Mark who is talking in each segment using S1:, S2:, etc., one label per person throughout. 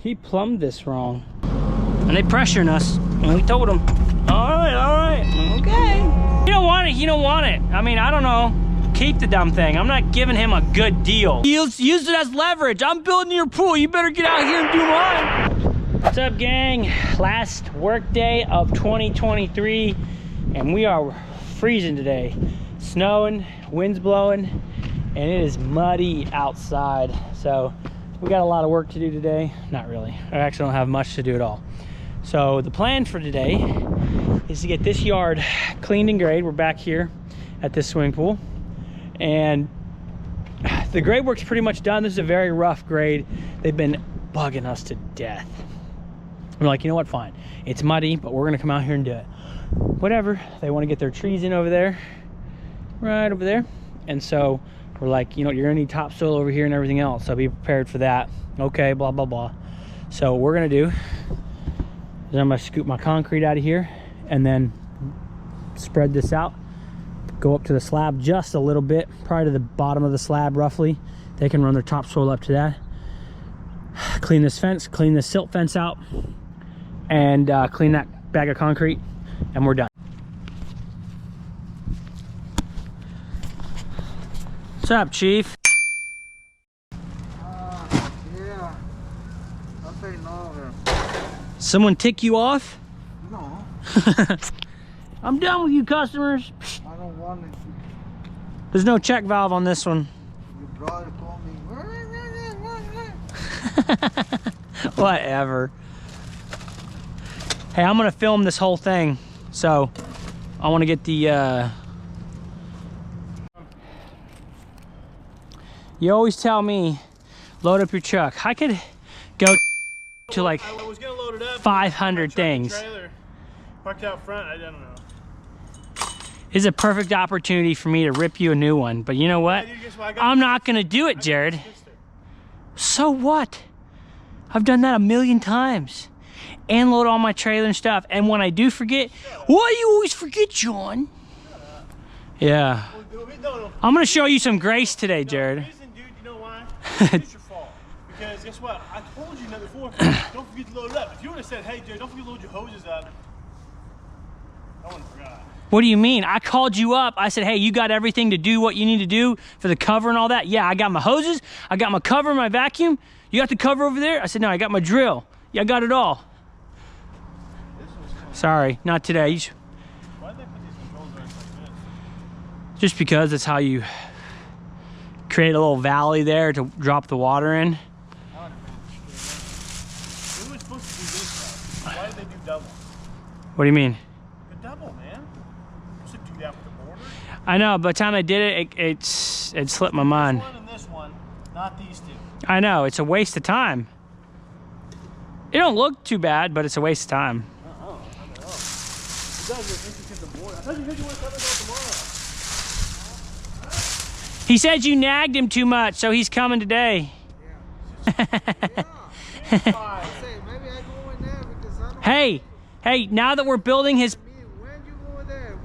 S1: he plumbed this wrong. And they pressuring us. And we told them, all right, okay. You don't want it, you don't want it. I mean, I don't know. Keep the dumb thing. I'm not giving him a good deal. Use it as leverage. I'm building your pool. You better get out here and do mine. What's up, gang? Last work day of 2023, and we are freezing today. Snowing, wind's blowing, and it is muddy outside. So we got a lot of work to do today. Not really. I actually don't have much to do at all. So the plan for today is to get this yard cleaned and graded. We're back here at this swimming pool. And the grade work's pretty much done. This is a very rough grade. They've been bugging us to death. We're like, you know what, fine. It's muddy, but we're gonna come out here and do it. Whatever, they wanna get their trees in over there, right over there. And so we're like, you know, you're gonna need topsoil over here and everything else, so be prepared for that. Okay, blah, blah, blah. So what we're gonna do is I'm gonna scoop my concrete out of here and then spread this out. Go up to the slab just a little bit, probably to the bottom of the slab roughly. They can run their topsoil up to that. Clean this fence, clean this silt fence out, and clean that bag of concrete, and we're done. What's up, Chief?
S2: Yeah. I'll say no.
S1: Someone tick you off?
S2: No.
S1: I'm done with you customers.
S2: I don't want it.
S1: There's no check valve on this one.
S2: Your brother called me.
S1: Whatever. Hey, I'm gonna film this whole thing, so I want to get the you always tell me load up your truck. I could go to like
S3: I was gonna load it up,
S1: 500 things.
S3: Trailer parked out front. I don't know.
S1: This is a perfect opportunity for me to rip you a new one, but you know what?
S3: Hey, dude, guess what?
S1: I'm not gonna do it, Jared. So what? I've done that a million times. And load all my trailer and stuff. And when I do forget, why do you always forget, John? Yeah.
S3: No.
S1: I'm gonna show you some grace today, Jared.
S3: The reason, dude, you know why? It's your fault. Because guess what? I told you that before. Don't forget to load it up. If you would have said, hey, Jared, don't forget to load your hoses up, I wouldn't have forgot.
S1: What do you mean? I called you up. I said, hey, you got everything to do what you need to do for the cover and all that? Yeah, I got my hoses. I got my cover, my vacuum. You got the cover over there? I said, no, I got my drill. Yeah, I got it all. Sorry, not today.
S3: Why did they put these controls like this?
S1: Just because it's how you create a little valley there to drop the water in.
S3: They were supposed to do this stuff. Why did they do double?
S1: What do you mean?
S3: The double, man. You should do that with the border.
S1: I know, by the time I did it, it slipped my mind.
S3: This one and this one, not these two.
S1: I know, it's a waste of time. It don't look too bad, but it's a waste of time.
S3: Oh, it does look intricate the board. I thought you said you wanted to come tomorrow.
S1: He said you nagged him too much, so he's coming today. Hey, now that we're building his...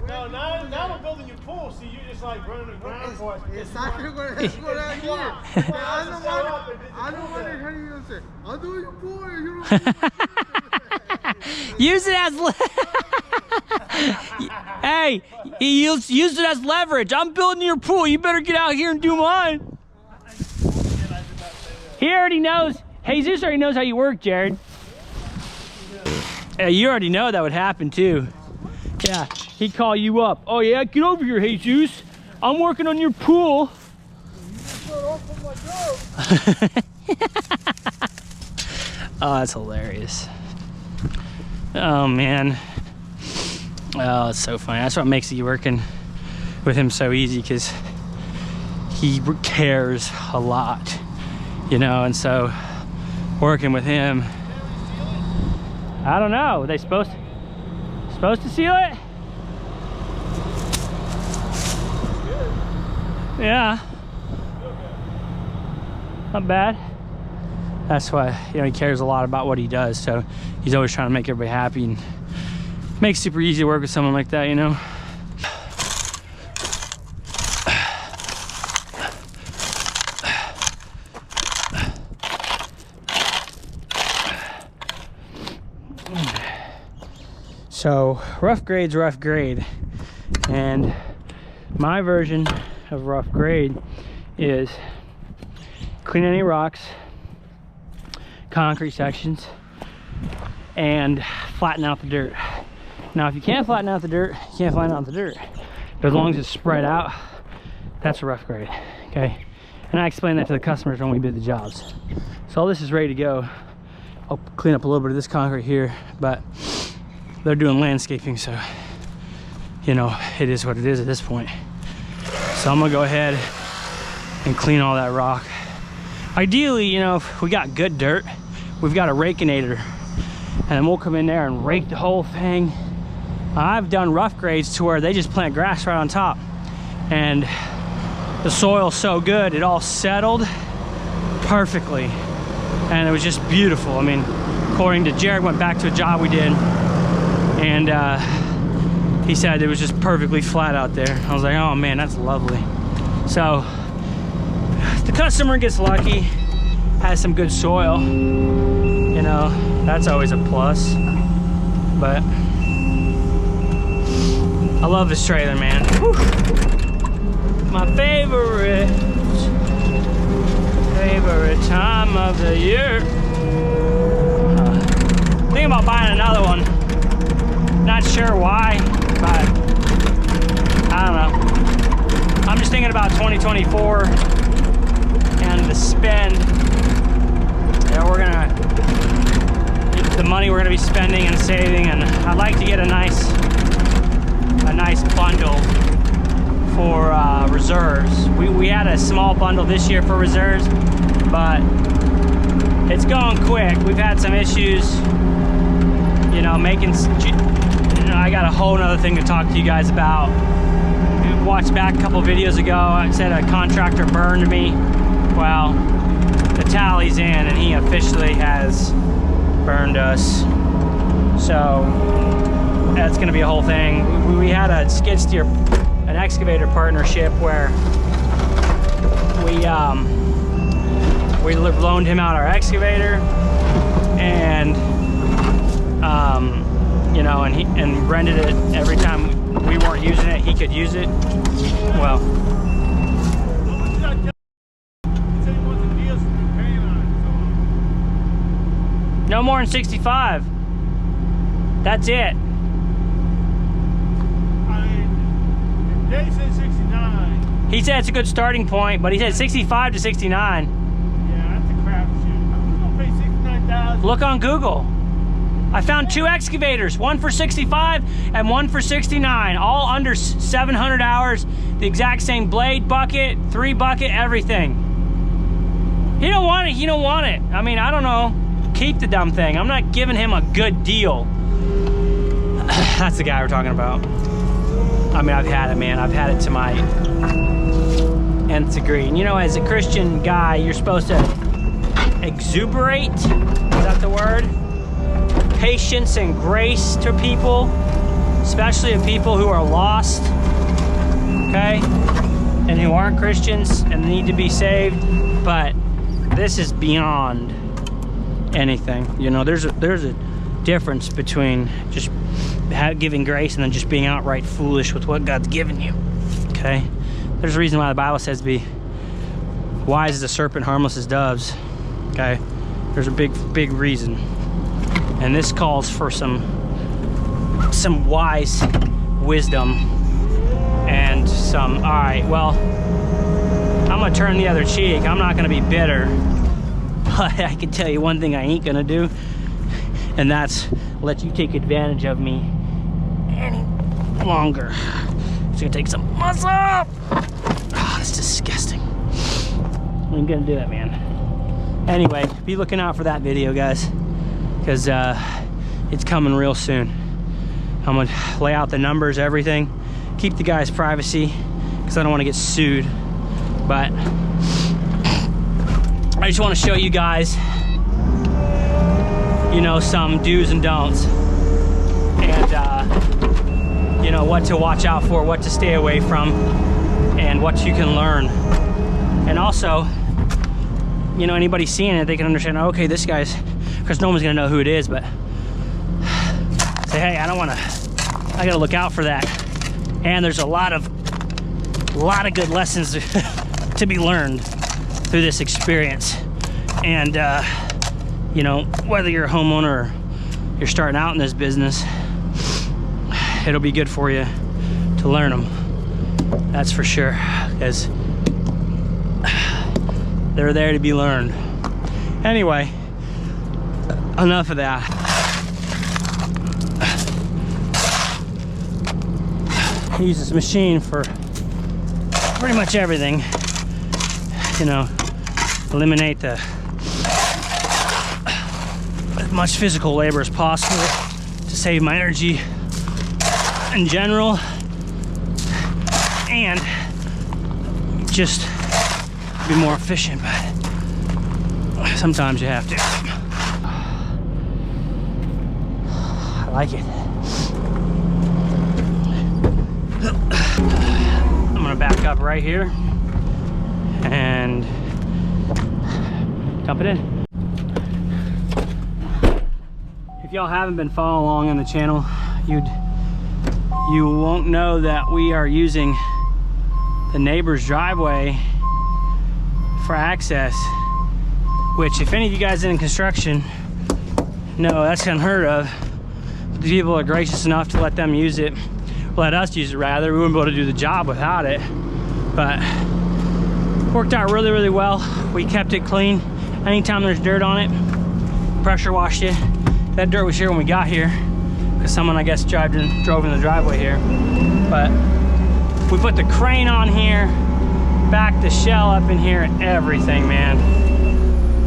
S3: No, now we're building your pool, so you're just like running the ground for us.
S2: It's not going to go down here. I don't want to hear you say, I'll do your pool. You don't
S1: use it as... Hey, use it as leverage. I'm building your pool. You better get out here and do mine. He already knows. Jesus already knows how you work, Jared. Yeah, you already know that would happen too. Yeah, he'd call you up. Oh yeah, get over here, Jesus. I'm working on your pool. Oh, that's hilarious. Oh man. Oh, it's so funny. That's what makes you working with him so easy, because he cares a lot, you know, and so working with him, I don't know, are they supposed to seal it? Yeah. Not bad. That's why, you know, he cares a lot about what he does, so he's always trying to make everybody happy, and makes it super easy to work with someone like that, you know. So rough grade's rough grade, and my version of rough grade is clean any rocks, concrete sections, and flatten out the dirt. Now if you can't flatten out the dirt, you can't flatten out the dirt, but as long as it's spread out, that's a rough grade. Okay, and I explain that to the customers when we bid the jobs. So all this is ready to go. I'll clean up a little bit of this concrete here, but they're doing landscaping, so you know, it is what it is at this point. So I'm gonna go ahead and clean all that rock. Ideally, you know, if we got good dirt, we've got a rakinator, and then we'll come in there and rake the whole thing. I've done rough grades to where they just plant grass right on top, and the soil's so good, it all settled perfectly, and it was just beautiful. I mean, according to Jared, went back to a job we did, and he said it was just perfectly flat out there. I was like, oh man, that's lovely. So the customer gets lucky, has some good soil, you know, that's always a plus. But I love this trailer, man. Whew. My favorite time of the year. Thinking about buying another one. Not sure why, but I don't know. I'm just thinking about 2024 and the spend that we're gonna, the money we're gonna be spending and saving, and I'd like to get a nice bundle for reserves. We had a small bundle this year for reserves, but it's going quick. We've had some issues, you know, I got a whole nother thing to talk to you guys about. You watched back a couple videos ago, I said a contractor burned me. Well, the tally's in and he officially has burned us. So that's gonna be a whole thing. We had a skid steer, an excavator partnership where we loaned him out our excavator, and you know, and rented it every time we weren't using it, he could use it. Well, no more than 65. That's it.
S3: They said 69.
S1: He said it's a good starting point, but he said 65 to 69.
S3: Yeah, that's a crap shit. Who's gonna pay 69,000?
S1: Look on Google. I found 2 excavators, one for 65 and one for 69, all under 700 hours, the exact same blade, bucket, 3 bucket, everything. He don't want it, he don't want it. I mean, I don't know. Keep the dumb thing. I'm not giving him a good deal. That's the guy we're talking about. I mean, I've had it, man. I've had it to my nth degree. And you know, as a Christian guy, you're supposed to exuberate, is that the word? Patience and grace to people, especially to people who are lost, okay? And who aren't Christians and need to be saved. But this is beyond anything. You know, there's a difference between just giving grace and then just being outright foolish with what God's given you, okay? There's a reason why the Bible says be wise as a serpent, harmless as doves, okay? There's a big reason. And this calls for some wise wisdom and some, all right, well, I'm gonna turn the other cheek. I'm not gonna be bitter, but I can tell you one thing I ain't gonna do, and that's let you take advantage of me any longer. It's gonna take some muscle. Oh, that's disgusting. I ain't gonna do that, man. Anyway, be looking out for that video, guys, because it's coming real soon. I'm gonna lay out the numbers, everything, keep the guy's privacy because I don't want to get sued. But I just want to show you guys, you know, some do's and don'ts, and you know, what to watch out for, what to stay away from, and what you can learn. And also, you know, anybody seeing it, they can understand, okay, this guy's, because no one's gonna know who it is, but say, hey, I gotta look out for that. And there's a lot of good lessons to be learned through this experience. And you know, whether you're a homeowner or you're starting out in this business, it'll be good for you to learn them. That's for sure, because they're there to be learned. Anyway, enough of that. I use this machine for pretty much everything. You know, eliminate as much physical labor as possible to save my energy in general, and just be more efficient, but sometimes you have to. I like it. I'm gonna back up right here and dump it in. If y'all haven't been following along on the channel, you won't know that we are using the neighbor's driveway for access, which, if any of you guys in construction, no, that's unheard of. The people are gracious enough to let them use it, let us use it rather. We wouldn't be able to do the job without it, but worked out really, really well. We kept it clean. Anytime there's dirt on it, pressure washed it. That dirt was here when we got here, because someone, I guess, drove in the driveway here. But we put the crane on here, backed the shell up in here, and everything, man.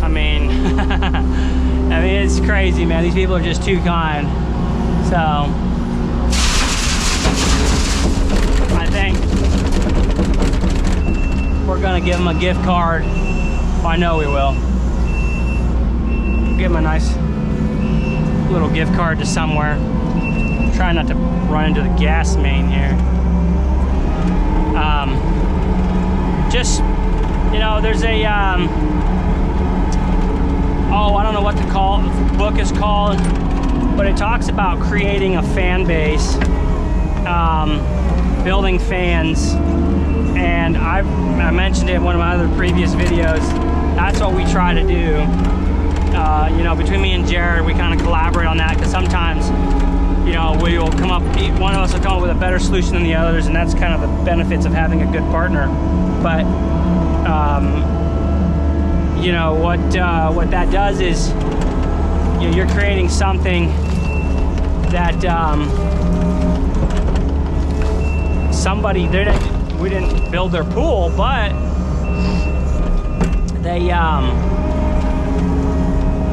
S1: I mean, it's crazy, man. These people are just too kind. So I think we're gonna give them a gift card. Well, I know we will. Give them a nice little gift card to somewhere. Try not to run into the gas main here. Just, you know, there's a oh, I don't know what the book is called, but it talks about creating a fan base, building fans, and I mentioned it in one of my other previous videos. That's what we try to do. You know, between me and Jared, we kind of collaborate on that, because sometimes, you know, we will come up, one of us will come up with a better solution than the others, and that's kind of the benefits of having a good partner. But you know, what that does is, you know, you're creating something that somebody, we didn't build their pool, but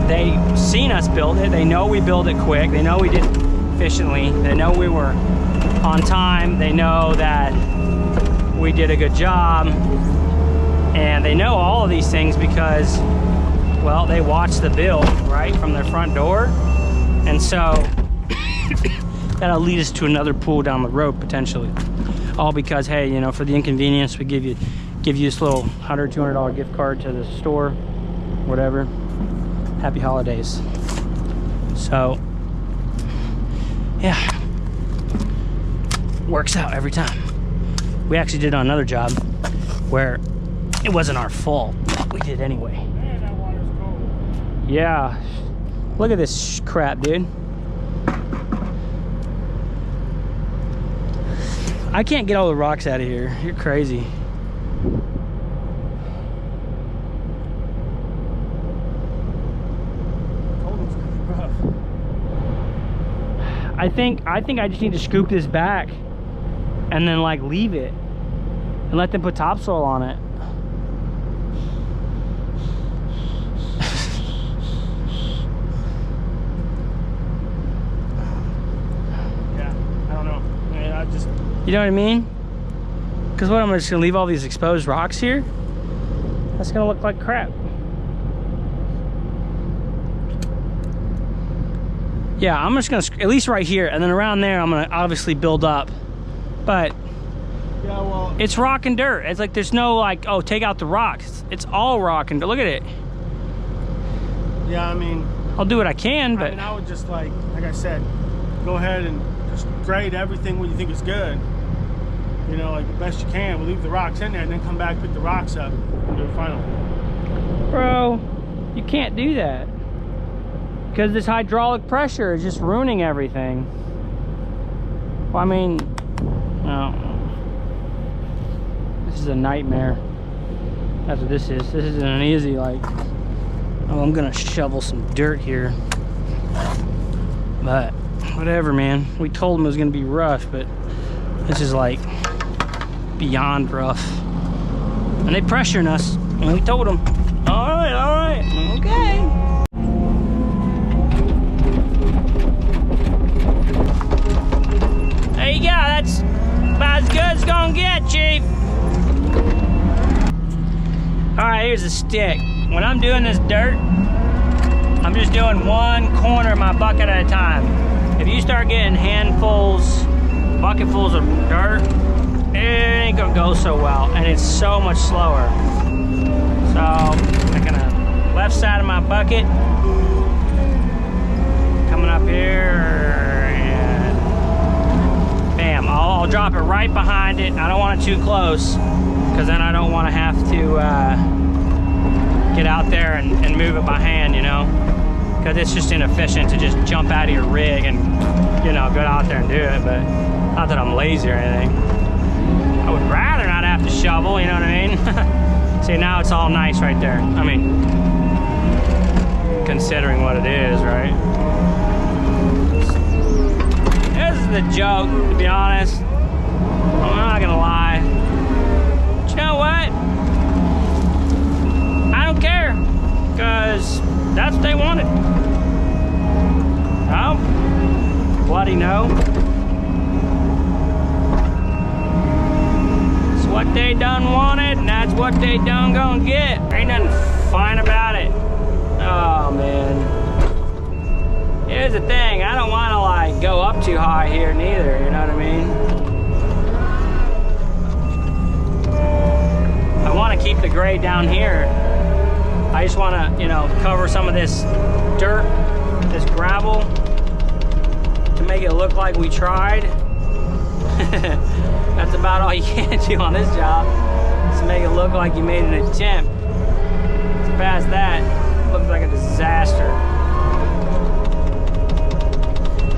S1: they seen us build it. They know we build it quick. They know we did it efficiently. They know we were on time. They know that we did a good job. And they know all of these things because, well, they watch the build right from their front door. And so that'll lead us to another pool down the road potentially. All because, hey, you know, for the inconvenience, we give you this little $100, $200 gift card to the store, whatever. Happy holidays. So yeah, works out every time. We actually did on another job where it wasn't our fault. We did anyway. Man, that water's cold. Yeah. Look at this crap, dude. I can't get all the rocks out of here. You're crazy. I think I just need to scoop this back and then like leave it and let them put topsoil on it. Yeah, I don't know. I mean, you know what I mean? Because what, I'm just gonna leave all these exposed rocks here? That's gonna look like crap. Yeah, I'm just gonna, at least right here, and then around there, I'm gonna obviously build up. But yeah, well, it's rock and dirt. It's like, there's no like, oh, take out the rocks. It's all rock and dirt. Look at it.
S3: Yeah, I mean,
S1: I'll do what I can, but
S3: I mean, I would just like I said, go ahead and just grade everything when you think is good. You know, like the best you can. We'll leave the rocks in there and then come back, pick the rocks up, and do a final.
S1: Bro, you can't do that. Because this hydraulic pressure is just ruining everything. Well, I mean, no. This is a nightmare. That's what this is. This isn't an easy, like, oh, I'm gonna shovel some dirt here. But, whatever, man. We told him it was gonna be rough, but this is like beyond rough. And they pressuring us, and we told them, all right, okay. There you go, that's about as good as it's gonna get, Chief. All right, here's a stick. When I'm doing this dirt, I'm just doing one corner of my bucket at a time. If you start getting handfuls, bucketfuls of dirt, it ain't gonna go so well, and it's so much slower. So, I'm gonna left side of my bucket, coming up here, and bam, I'll drop it right behind it. I don't want it too close, because then I don't want to have to get out there and move it by hand, you know, because it's just inefficient to just jump out of your rig and, you know, go out there and do it. But not that I'm lazy or anything. I would rather not have to shovel, you know what I mean? See, now it's all nice right there. I mean, considering what it is, right? This is the joke, to be honest. I'm not gonna lie. But you know what? I don't care, because that's what they wanted. Oh, bloody no. It's what they done wanted, and that's what they done gonna get. Ain't nothing fine about it. Oh, man. Here's the thing, I don't want to, like, go up too high here neither, you know what I mean? I want to keep the grade down here. I just want to, you know, cover some of this dirt, this gravel, to make it look like we tried. That's about all you can do on this job, is to make it look like you made an attempt. So past that, it looks like a disaster.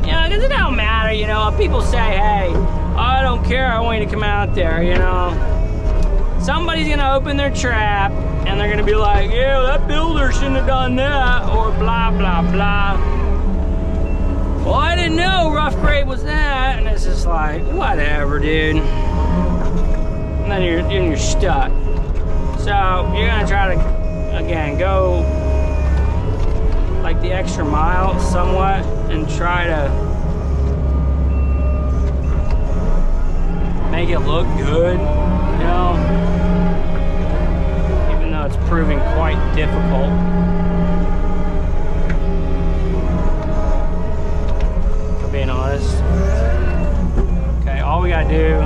S1: You know, because it don't matter, you know, people say, hey, I don't care, I want you to come out there, you know. Somebody's gonna open their trap, and they're gonna be like, yeah, that builder shouldn't have done that, or blah, blah, blah. Well, I didn't know rough grade was that, and it's just like, whatever, dude. And then you're stuck. So, you're gonna try to, again, go like the extra mile somewhat, and try to make it look good, you know? Even though it's proving quite difficult. For being honest. Okay, all we gotta do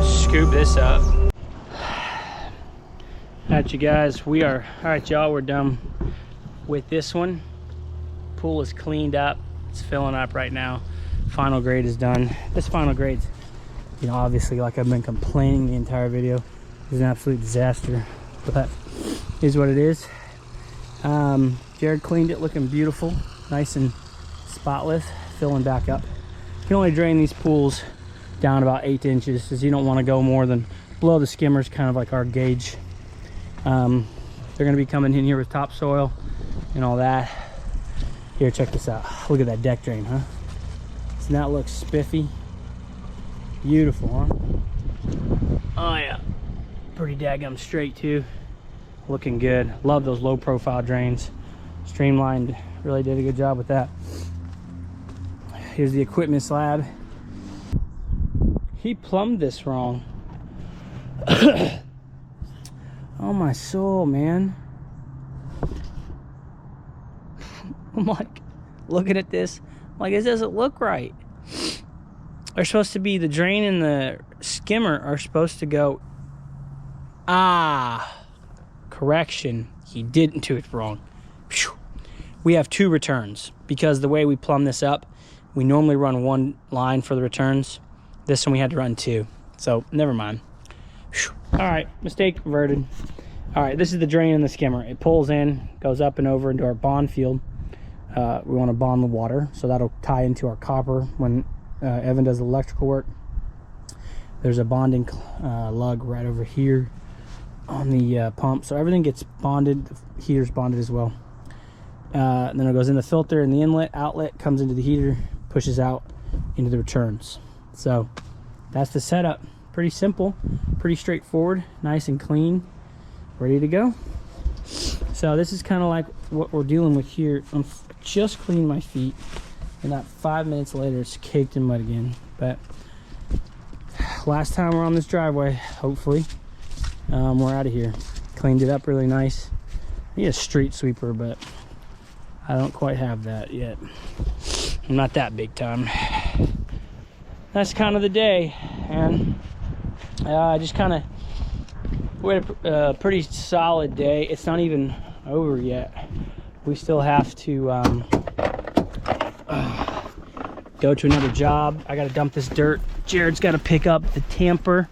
S1: is scoop this up. Alright, you guys, we are, alright y'all, we're done with this one. Pool is cleaned up, it's filling up right now. Final grade is done. This final grade's, you know, obviously, like I've been complaining the entire video, is an absolute disaster, but it is what it is. Jared cleaned it, looking beautiful, nice and spotless, filling back up. You can only drain these pools down about 8 inches, because you don't want to go more than below the skimmers, kind of like our gauge. They're going to be coming in here with topsoil and all that. Here, check this out. Look at that deck drain, huh? Doesn't that look spiffy? Beautiful, huh? Oh yeah, pretty daggum straight too. Looking good. Love those low profile drains. Streamlined, really did a good job with that. Here's the equipment slab. He plumbed this wrong. Oh my soul, man. I'm like looking at this, I'm like, it doesn't look right. They're supposed to be, the drain and the skimmer are supposed to go, correction, he didn't do it wrong. we have 2 returns because the way we plumb this up, we normally run 1 line for the returns. This one we had to run 2. So never mind. Whew. All right, mistake averted. All right, this is the drain in the skimmer. It pulls in, goes up and over into our bond field. We want to bond the water, so that'll tie into our copper when Evan does the electrical work. There's a bonding lug right over here on the pump, so everything gets bonded. The heater's bonded as well. And then it goes in the filter, and the inlet outlet comes into the heater, pushes out into the returns. So that's the setup. Pretty simple, pretty straightforward, nice and clean, ready to go. So this is kind of like what we're dealing with here. I'm just cleaning my feet, and not 5 minutes later it's caked in mud again. But last time we're on this driveway, hopefully we're out of here. Cleaned it up really nice. I need a street sweeper, but I don't quite have that yet. I'm not that big time. That's kind of the day, and I just kind of, we had a pretty solid day. It's not even over yet. We still have to go to another job. I got to dump this dirt. Jared's got to pick up the tamper,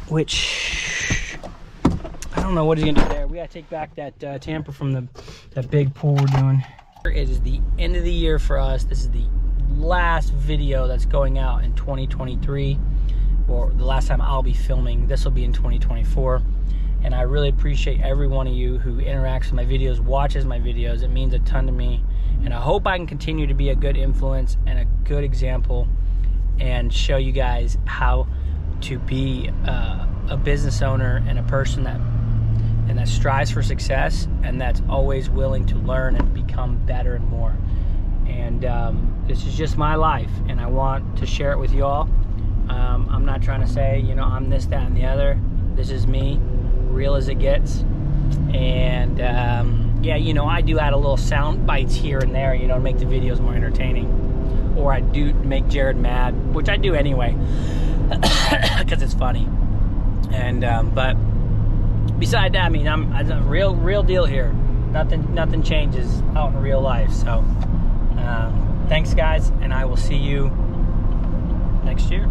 S1: which I don't know what he's gonna do there. We got to take back that tamper from that big pool we're doing. It is the end of the year for us. This is the last video that's going out in 2023, or the last time I'll be filming. This will be in 2024, and I really appreciate every one of you who interacts with my videos, watches my videos. It means a ton to me, and I hope I can continue to be a good influence and a good example and show you guys how to be a business owner and a person that strives for success, and that's always willing to learn and become better and more. And this is just my life, and I want to share it with you all. I'm not trying to say, you know, I'm this, that, and the other. This is me, real as it gets. And yeah, you know, I do add a little sound bites here and there, you know, to make the videos more entertaining. Or I do make Jared mad, which I do anyway, because it's funny. And but beside that, I mean, I'm a real deal here. Nothing changes out in real life. So thanks, guys, and I will see you next year.